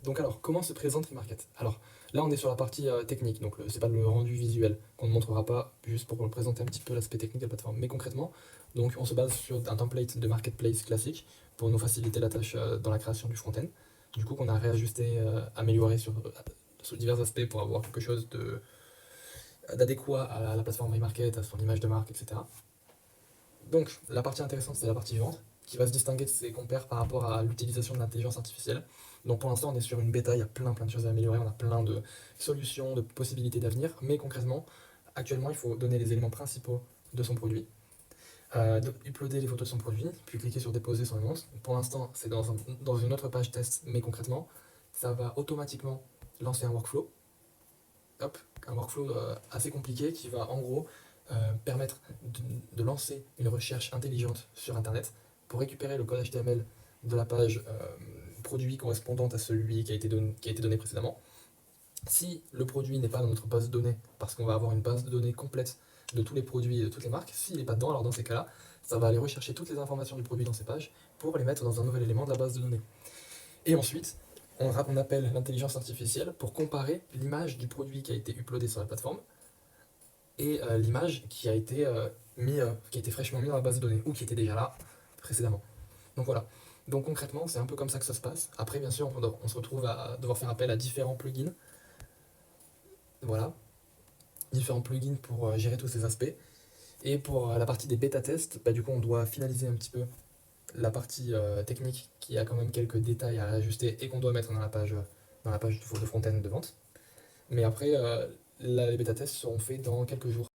Donc alors, comment se présente Remarket? Alors, là on est sur la partie technique, donc c'est pas le rendu visuel qu'on ne montrera pas, juste pour présenter un petit peu l'aspect technique de la plateforme. Mais concrètement, donc on se base sur un template de marketplace classique pour nous faciliter la tâche dans la création du front-end. Du coup, qu'on a réajusté, amélioré sur divers aspects pour avoir quelque chose d'adéquat à la plateforme Remarket, à son image de marque, etc. Donc, la partie intéressante, c'est la partie vente, qui va se distinguer de ses compères par rapport à l'utilisation de l'intelligence artificielle. Donc, pour l'instant, on est sur une bêta, il y a plein de choses à améliorer, on a plein de solutions, de possibilités d'avenir, mais concrètement, actuellement, il faut donner les éléments principaux de son produit, uploader les photos de son produit, puis cliquer sur déposer son annonce. Pour l'instant, c'est dans une autre page test, mais concrètement, ça va automatiquement lancer un workflow, hop, un workflow assez compliqué qui va en gros permettre de lancer une recherche intelligente sur Internet pour récupérer le code HTML de la page produit correspondante à celui qui a été donné précédemment. Si le produit n'est pas dans notre base de données, parce qu'on va avoir une base de données complète de tous les produits et de toutes les marques, s'il n'est pas dedans, alors dans ces cas-là, ça va aller rechercher toutes les informations du produit dans ces pages pour les mettre dans un nouvel élément de la base de données. Et ensuite, on appelle l'intelligence artificielle pour comparer l'image du produit qui a été uploadé sur la plateforme et l'image qui a été fraîchement mise dans la base de données ou qui était déjà là précédemment. Donc voilà. Donc concrètement, c'est un peu comme ça que ça se passe. Après, bien sûr, on se retrouve à devoir faire appel à différents plugins. Voilà, différents plugins pour gérer tous ces aspects. Et pour la partie des bêta-tests, bah, du coup, on doit finaliser un petit peu la partie technique qui a quand même quelques détails à réajuster et qu'on doit mettre dans la page de front-end de vente. Mais après, les bêta-tests seront faits dans quelques jours.